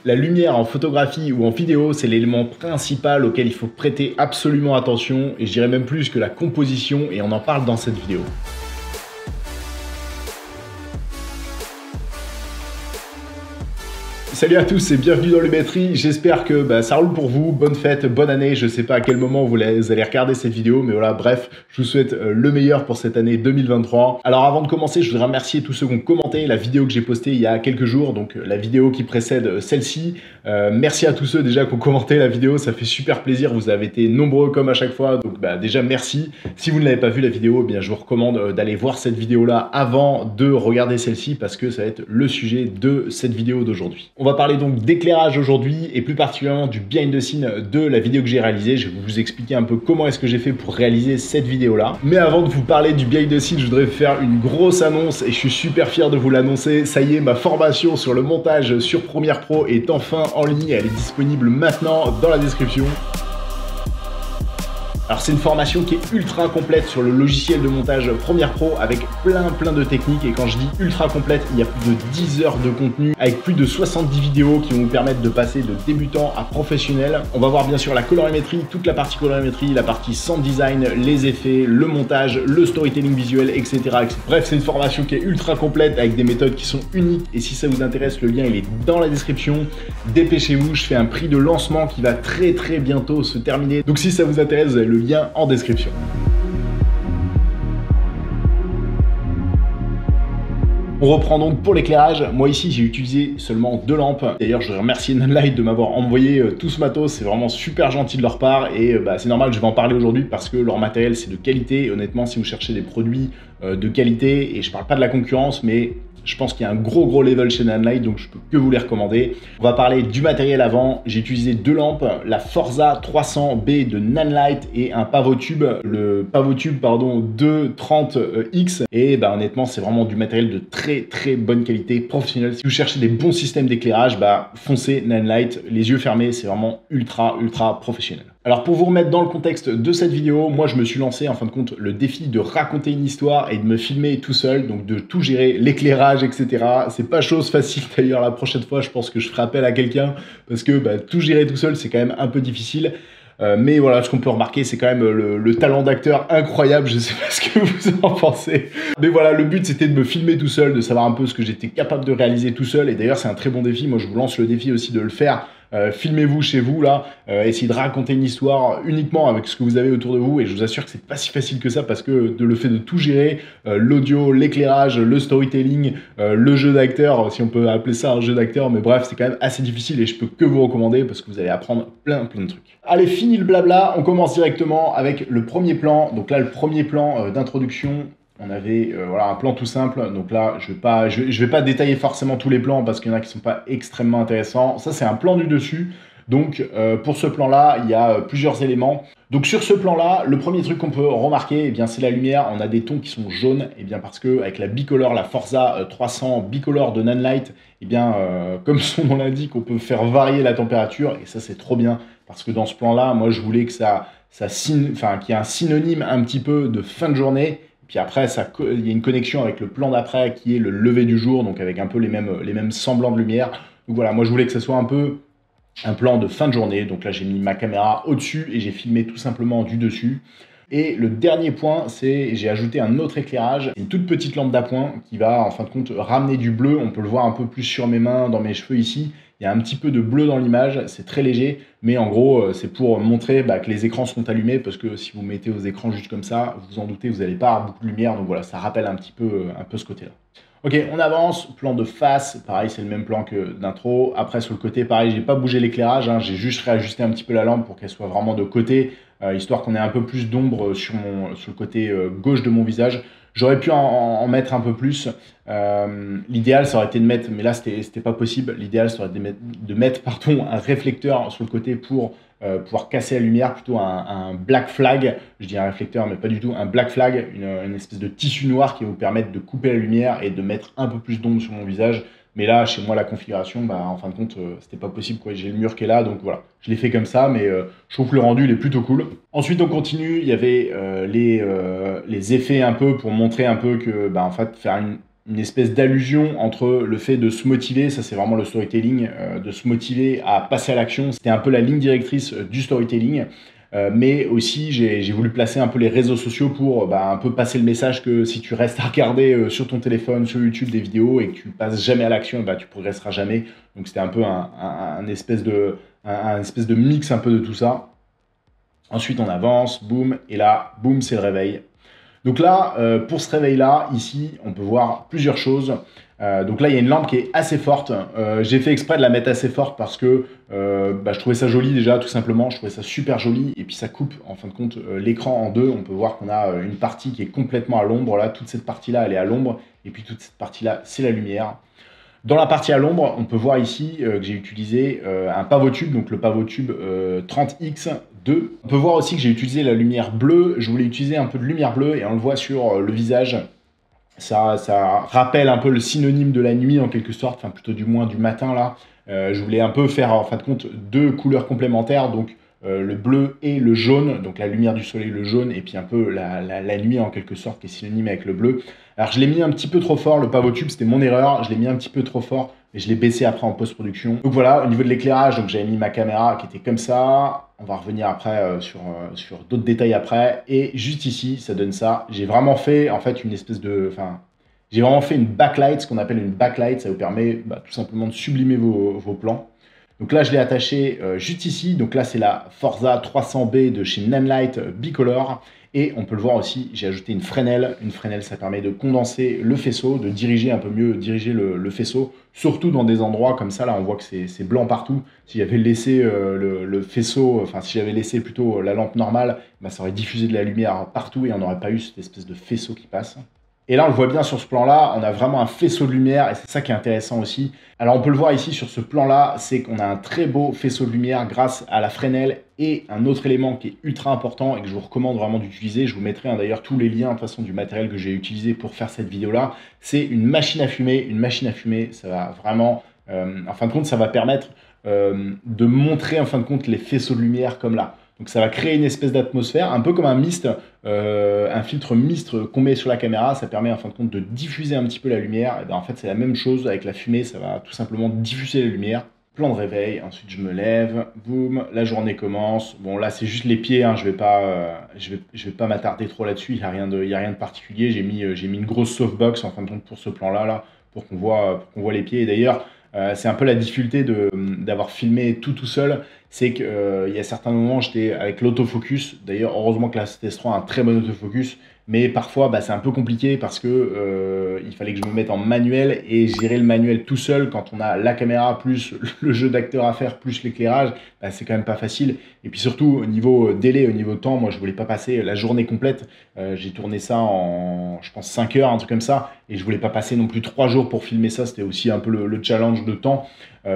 La lumière en photographie ou en vidéo, c'est l'élément principal auquel il faut prêter absolument attention, et je dirais même plus que la composition, et on en parle dans cette vidéo. Salut à tous et bienvenue dans Lumétrie, j'espère que ça roule pour vous, bonne fête, bonne année, je sais pas à quel moment vous allez regarder cette vidéo, mais voilà, bref, je vous souhaite le meilleur pour cette année 2023. Alors avant de commencer, je voudrais remercier tous ceux qui ont commenté la vidéo que j'ai postée il y a quelques jours, donc la vidéo qui précède celle-ci. Merci à tous ceux déjà qui ont commenté la vidéo, ça fait super plaisir, vous avez été nombreux comme à chaque fois, donc déjà merci. Si vous ne l'avez pas vu la vidéo, eh bien je vous recommande d'aller voir cette vidéo-là avant de regarder celle-ci, parce que ça va être le sujet de cette vidéo d'aujourd'hui. On va parler donc d'éclairage aujourd'hui et plus particulièrement du behind the scene de la vidéo que j'ai réalisée. Je vais vous expliquer un peu comment est-ce que j'ai fait pour réaliser cette vidéo là. Mais avant de vous parler du behind the scene, je voudrais faire une grosse annonce et je suis super fier de vous l'annoncer. Ça y est, ma formation sur le montage sur Premiere Pro est enfin en ligne. Elle est disponible maintenant dans la description. Alors c'est une formation qui est ultra complète sur le logiciel de montage Premiere Pro avec plein de techniques, et quand je dis ultra complète, il y a plus de 10 heures de contenu avec plus de 70 vidéos qui vont vous permettre de passer de débutant à professionnel. On va voir bien sûr la colorimétrie, toute la partie colorimétrie, la partie sound design, les effets, le montage, le storytelling visuel, etc. Bref, c'est une formation qui est ultra complète avec des méthodes qui sont uniques, et si ça vous intéresse, le lien il est dans la description. Dépêchez-vous, je fais un prix de lancement qui va très bientôt se terminer, donc si ça vous intéresse, vous avez le lien en description. On reprend donc pour l'éclairage. Moi ici j'ai utilisé seulement 2 lampes. D'ailleurs je remercie Nanlite de m'avoir envoyé tout ce matos, c'est vraiment super gentil de leur part, et c'est normal, je vais en parler aujourd'hui parce que leur matériel c'est de qualité, et honnêtement si vous cherchez des produits de qualité, et je parle pas de la concurrence, mais je pense qu'il y a un gros level chez Nanlite, donc je peux que vous les recommander. On va parler du matériel avant. J'ai utilisé 2 lampes, la Forza 300B de Nanlite et un Pavotube, le Pavotube 230X. Et honnêtement, c'est vraiment du matériel de très bonne qualité, professionnel. Si vous cherchez des bons systèmes d'éclairage, foncez Nanlite, les yeux fermés, c'est vraiment ultra professionnel. Alors pour vous remettre dans le contexte de cette vidéo, moi je me suis lancé en fin de compte le défi de raconter une histoire et de me filmer tout seul, donc de tout gérer, l'éclairage, etc. C'est pas chose facile d'ailleurs, la prochaine fois je pense que je ferai appel à quelqu'un, parce que tout gérer tout seul c'est quand même un peu difficile. Mais voilà, ce qu'on peut remarquer, c'est quand même le talent d'acteur incroyable. Je sais pas ce que vous en pensez. Mais voilà, le but c'était de me filmer tout seul, de savoir un peu ce que j'étais capable de réaliser tout seul. Et d'ailleurs, c'est un très bon défi. Moi, je vous lance le défi aussi de le faire. Filmez-vous chez vous là, essayez de raconter une histoire uniquement avec ce que vous avez autour de vous, et je vous assure que c'est pas si facile que ça, parce que le fait de tout gérer, l'audio, l'éclairage, le storytelling, le jeu d'acteur, si on peut appeler ça un jeu d'acteur, mais bref, c'est quand même assez difficile, et je peux que vous recommander parce que vous allez apprendre plein de trucs. Allez, fini le blabla, on commence directement avec le premier plan. Donc là, le premier plan d'introduction. On avait voilà, un plan tout simple, donc là je vais pas détailler forcément tous les plans parce qu'il y en a qui sont pas extrêmement intéressants. Ça c'est un plan du dessus, donc pour ce plan là il y a plusieurs éléments. Donc sur ce plan là, le premier truc qu'on peut remarquer, c'est la lumière. On a des tons qui sont jaunes, parce que avec la Bicolor, la Forza 300 Bicolor de Nanlite, comme son nom l'indique, on peut faire varier la température, et ça c'est trop bien, parce que dans ce plan là, moi je voulais que qu'il y ait un synonyme un petit peu de fin de journée. Puis après, il y a une connexion avec le plan d'après qui est le lever du jour, donc avec un peu les mêmes semblants de lumière. Donc voilà, moi je voulais que ce soit un peu un plan de fin de journée. Donc là, j'ai mis ma caméra au-dessus et j'ai filmé tout simplement du dessus. Et le dernier point, c'est j'ai ajouté un autre éclairage, une toute petite lampe d'appoint qui va en fin de compte ramener du bleu. On peut le voir un peu plus sur mes mains, dans mes cheveux ici. Il y a un petit peu de bleu dans l'image, c'est très léger, mais en gros, c'est pour montrer que les écrans sont allumés, parce que si vous mettez vos écrans juste comme ça, vous en doutez, vous n'allez pas avoir beaucoup de lumière, donc voilà, ça rappelle un peu ce côté-là. Ok, on avance, plan de face, pareil, c'est le même plan que d'intro. Après, sur le côté, pareil, j'ai pas bougé l'éclairage, j'ai juste réajusté un petit peu la lampe pour qu'elle soit vraiment de côté, histoire qu'on ait un peu plus d'ombre sur le côté gauche de mon visage. J'aurais pu en mettre un peu plus. L'idéal, ça aurait été de mettre, mais là, c'était pas possible. L'idéal, ça aurait été de mettre un réflecteur sur le côté pour pouvoir casser la lumière, plutôt un black flag. Je dis un réflecteur, mais pas du tout. Un black flag, une espèce de tissu noir qui va vous permettre de couper la lumière et de mettre un peu plus d'ombre sur mon visage. Mais là, chez moi, la configuration, en fin de compte, c'était pas possible, quoi. J'ai le mur qui est là, donc voilà. Je l'ai fait comme ça, mais je trouve que le rendu, il est plutôt cool. Ensuite, on continue. Il y avait les effets un peu pour montrer un peu que, en fait, faire une espèce d'allusion entre le fait de se motiver, ça c'est vraiment le storytelling, de se motiver à passer à l'action. C'était un peu la ligne directrice du storytelling. Mais aussi, j'ai voulu placer un peu les réseaux sociaux pour un peu passer le message que si tu restes à regarder sur ton téléphone, sur YouTube, des vidéos et que tu passes jamais à l'action, tu progresseras jamais. Donc c'était un peu un espèce de mix un peu de tout ça. Ensuite, on avance, boum, et là, boum, c'est le réveil. Donc là, pour ce réveil-là, ici, on peut voir plusieurs choses. Donc là, il y a une lampe qui est assez forte. J'ai fait exprès de la mettre assez forte parce que je trouvais ça joli déjà, tout simplement. Je trouvais ça super joli. Et puis ça coupe, en fin de compte, l'écran en deux. On peut voir qu'on a une partie qui est complètement à l'ombre. Là, toute cette partie-là, elle est à l'ombre. Et puis toute cette partie-là, c'est la lumière. Dans la partie à l'ombre, on peut voir ici que j'ai utilisé un pavotube, donc le pavotube 30X2. On peut voir aussi que j'ai utilisé la lumière bleue. Je voulais utiliser un peu de lumière bleue et on le voit sur le visage. Ça rappelle un peu le synonyme de la nuit en quelque sorte, enfin plutôt du moins du matin là. Je voulais un peu faire en fin de compte deux couleurs complémentaires, donc le bleu et le jaune, donc la lumière du soleil, le jaune, et puis un peu la nuit en quelque sorte qui est synonyme avec le bleu. Alors je l'ai mis un petit peu trop fort, le pavotube, c'était mon erreur, je l'ai mis un petit peu trop fort, et je l'ai baissé après en post-production. Donc voilà, au niveau de l'éclairage, donc j'avais mis ma caméra qui était comme ça, on va revenir après sur d'autres détails après, et juste ici, ça donne ça. J'ai vraiment fait en fait une espèce de... J'ai vraiment fait une backlight, ce qu'on appelle une backlight, ça vous permet tout simplement de sublimer vos plans. Donc là, je l'ai attaché juste ici. Donc là, c'est la Forza 300B de chez Nanlite Bicolor. Et on peut le voir aussi, j'ai ajouté une Fresnel. Une Fresnel, ça permet de condenser le faisceau, de diriger un peu mieux, diriger le faisceau, surtout dans des endroits comme ça. Là, on voit que c'est blanc partout. Si j'avais laissé le faisceau, enfin, si j'avais laissé plutôt la lampe normale, ça aurait diffusé de la lumière partout et on n'aurait pas eu cette espèce de faisceau qui passe. Et là, on le voit bien sur ce plan-là, on a vraiment un faisceau de lumière et c'est ça qui est intéressant aussi. Alors, on peut le voir ici sur ce plan-là, c'est qu'on a un très beau faisceau de lumière grâce à la Fresnel et un autre élément qui est ultra important et que je vous recommande vraiment d'utiliser. Je vous mettrai d'ailleurs tous les liens de toute façon du matériel que j'ai utilisé pour faire cette vidéo-là. C'est une machine à fumer. Une machine à fumer, ça va vraiment, en fin de compte, ça va permettre de montrer en fin de compte les faisceaux de lumière comme là. Donc ça va créer une espèce d'atmosphère, un peu comme un mist, un filtre mist qu'on met sur la caméra. Ça permet en fin de compte de diffuser un petit peu la lumière. Et en fait, c'est la même chose avec la fumée, ça va tout simplement diffuser la lumière. Plan de réveil, ensuite je me lève, boum, la journée commence. Bon là c'est juste les pieds, hein, je vais pas m'attarder trop là-dessus, il n'y a rien de particulier. J'ai mis une grosse softbox en fin de compte pour ce plan-là, là, pour qu'on voit les pieds. Et d'ailleurs, c'est un peu la difficulté d'avoir filmé tout seul, c'est qu'il y a certains moments j'étais avec l'autofocus. D'ailleurs, heureusement que la CS3 a un très bon autofocus, mais parfois c'est un peu compliqué parce que il fallait que je me mette en manuel et gérer le manuel tout seul quand on a la caméra plus le jeu d'acteur à faire plus l'éclairage, c'est quand même pas facile. Et puis surtout au niveau délai, au niveau temps, moi je voulais pas passer la journée complète. J'ai tourné ça en je pense 5 heures, un truc comme ça, et je voulais pas passer non plus 3 jours pour filmer ça. C'était aussi un peu le challenge de temps.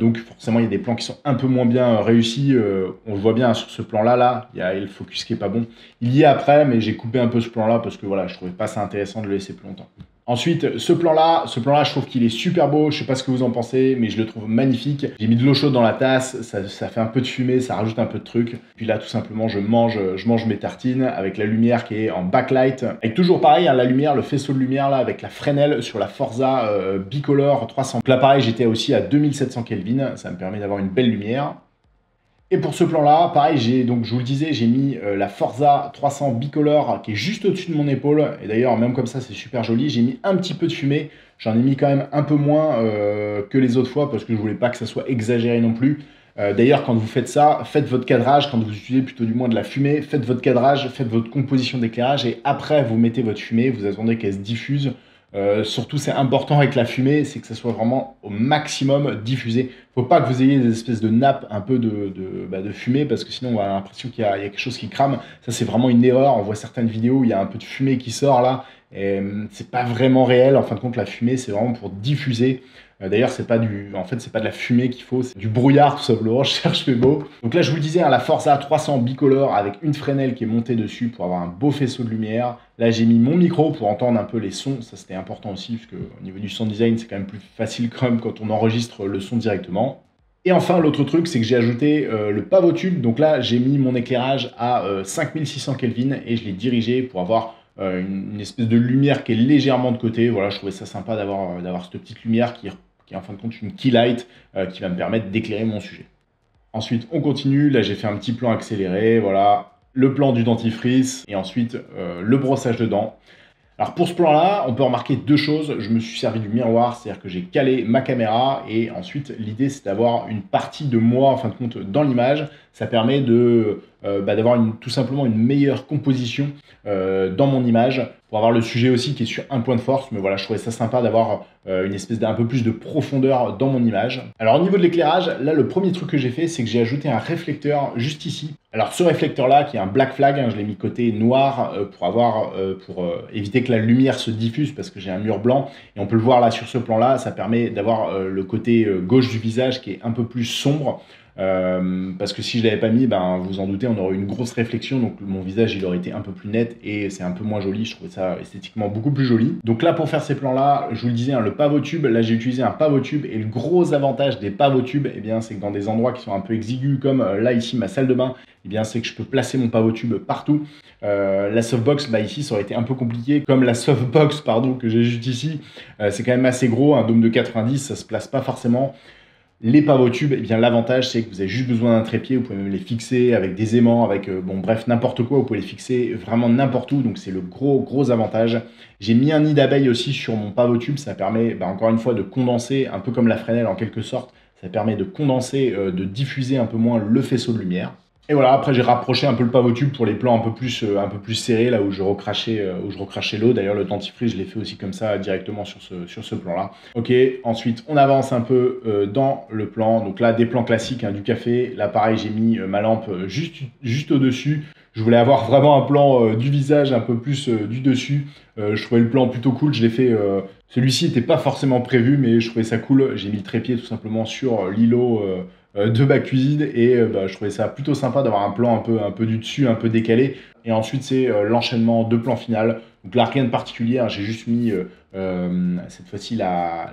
Donc forcément il y a des plans qui sont un peu moins bien réussis. On le voit bien sur ce plan là, il y a le focus qui est pas bon. Il y est après, mais j'ai coupé un peu ce plan là parce que voilà, je trouvais pas ça intéressant de le laisser plus longtemps. Ensuite, ce plan-là, je trouve qu'il est super beau. Je sais pas ce que vous en pensez, mais je le trouve magnifique. J'ai mis de l'eau chaude dans la tasse, ça fait un peu de fumée, ça rajoute un peu de truc. Puis là, tout simplement, je mange mes tartines avec la lumière qui est en backlight. Avec toujours pareil, hein, la lumière, le faisceau de lumière là, avec la Fresnel sur la Forza Bicolor 300. Donc là, pareil, j'étais aussi à 2700 Kelvin. Ça me permet d'avoir une belle lumière. Et pour ce plan-là, pareil, donc je vous le disais, j'ai mis la Forza 300 Bicolor qui est juste au-dessus de mon épaule. Et d'ailleurs, même comme ça, c'est super joli. J'ai mis un petit peu de fumée. J'en ai mis quand même un peu moins que les autres fois parce que je voulais pas que ça soit exagéré non plus. D'ailleurs, quand vous faites ça, faites votre cadrage. Quand vous utilisez plutôt du moins de la fumée, faites votre cadrage, faites votre composition d'éclairage et après, vous mettez votre fumée. Vous attendez qu'elle se diffuse. Surtout, c'est important avec la fumée, c'est que ça soit vraiment au maximum diffusé. Faut pas que vous ayez des espèces de nappes un peu de fumée parce que sinon on a l'impression qu'il y a quelque chose qui crame. Ça, c'est vraiment une erreur. On voit certaines vidéos où il y a un peu de fumée qui sort là. Et c'est pas vraiment réel. En fin de compte, la fumée, c'est vraiment pour diffuser. D'ailleurs, c'est pas de la fumée qu'il faut, c'est du brouillard tout simplement. Je cherche mes mots. Donc là, je vous le disais, hein, la Forza 300 Bicolor avec une Fresnel qui est montée dessus pour avoir un beau faisceau de lumière. Là, j'ai mis mon micro pour entendre un peu les sons. Ça, c'était important aussi parce que au niveau du sound design, c'est quand même plus facile quand on enregistre le son directement. Et enfin, l'autre truc, c'est que j'ai ajouté le pavotube. Donc là, j'ai mis mon éclairage à 5600 Kelvin et je l'ai dirigé pour avoir une espèce de lumière qui est légèrement de côté. Voilà, je trouvais ça sympa d'avoir cette petite lumière qui est en fin de compte une key light qui va me permettre d'éclairer mon sujet. Ensuite, on continue. Là, j'ai fait un petit plan accéléré. Voilà, le plan du dentifrice et ensuite le brossage de dents. Alors pour ce plan-là, on peut remarquer deux choses. Je me suis servi du miroir, c'est-à-dire que j'ai calé ma caméra et ensuite l'idée c'est d'avoir une partie de moi en fin de compte dans l'image. Ça permet d'avoir tout simplement une meilleure composition dans mon image pour avoir le sujet aussi qui est sur un point de force. Mais voilà, je trouvais ça sympa d'avoir une espèce d'un peu plus de profondeur dans mon image. Alors au niveau de l'éclairage, là le premier truc que j'ai fait, c'est que j'ai ajouté un réflecteur juste ici. Alors ce réflecteur-là, qui est un black flag, hein, je l'ai mis côté noir pour éviter que la lumière se diffuse parce que j'ai un mur blanc. Et on peut le voir là sur ce plan-là, ça permet d'avoir le côté gauche du visage qui est un peu plus sombre. Parce que si je l'avais pas mis, ben, vous en doutez, on aurait eu une grosse réflexion, donc mon visage il aurait été un peu plus net et c'est un peu moins joli. Je trouvais ça esthétiquement beaucoup plus joli. Donc là, pour faire ces plans-là, je vous le disais, hein, le pavotube, là j'ai utilisé un pavotube et le gros avantage des pavotubes, eh bien, c'est que dans des endroits qui sont un peu exigus, comme là ici ma salle de bain, eh bien, c'est que je peux placer mon pavotube partout. La softbox, bah, ici ça aurait été un peu compliqué, comme la softbox pardon, que j'ai juste ici, c'est quand même assez gros, un dôme de 90, ça se place pas forcément. Les pavotubes, eh bien l'avantage c'est que vous avez juste besoin d'un trépied, vous pouvez même les fixer avec des aimants, avec bon bref n'importe quoi, vous pouvez les fixer vraiment n'importe où, donc c'est le gros avantage. J'ai mis un nid d'abeille aussi sur mon pavotube, ça permet encore une fois de condenser, un peu comme la Fresnel en quelque sorte, ça permet de condenser, de diffuser un peu moins le faisceau de lumière. Et voilà, après j'ai rapproché un peu le pavotube pour les plans un peu plus serrés, là où je recrachais l'eau. D'ailleurs le dentifrice, je l'ai fait aussi comme ça directement sur ce plan-là. Ok, ensuite on avance un peu dans le plan. Donc là, des plans classiques, hein, du café. Là pareil, j'ai mis ma lampe juste au-dessus. Je voulais avoir vraiment un plan du visage un peu plus du dessus. Je trouvais le plan plutôt cool, je l'ai fait... Celui-ci n'était pas forcément prévu, mais je trouvais ça cool. J'ai mis le trépied tout simplement sur l'îlot de ma cuisine et je trouvais ça plutôt sympa d'avoir un plan un peu du dessus, un peu décalé. Et ensuite, c'est l'enchaînement de plans final. Donc là, rien de particulier, hein, j'ai juste mis cette fois-ci la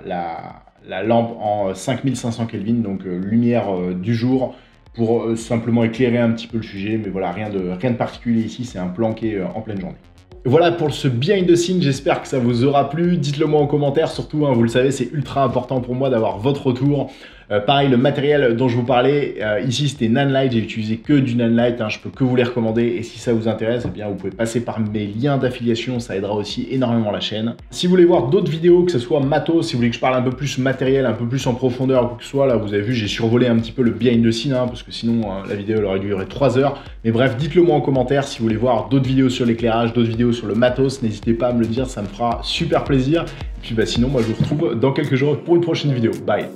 lampe en 5500 Kelvin, donc lumière du jour, pour simplement éclairer un petit peu le sujet. Mais voilà, rien de particulier ici, c'est un plan qui est en pleine journée. Voilà pour ce behind the scenes, j'espère que ça vous aura plu. Dites-le moi en commentaire, surtout, hein, vous le savez, c'est ultra important pour moi d'avoir votre retour. Pareil, le matériel dont je vous parlais, ici c'était Nanlite, j'ai utilisé que du Nanlite, hein, je peux que vous les recommander et si ça vous intéresse, eh bien, vous pouvez passer par mes liens d'affiliation, ça aidera aussi énormément la chaîne. Si vous voulez voir d'autres vidéos, que ce soit matos, si vous voulez que je parle un peu plus matériel, un peu plus en profondeur ou quoi que ce soit, là vous avez vu, j'ai survolé un petit peu le behind the scenes, hein, parce que sinon la vidéo elle aurait duré 3 heures. Mais bref, dites-le moi en commentaire si vous voulez voir d'autres vidéos sur l'éclairage, d'autres vidéos sur le matos, n'hésitez pas à me le dire, ça me fera super plaisir. Et puis sinon, moi je vous retrouve dans quelques jours pour une prochaine vidéo. Bye!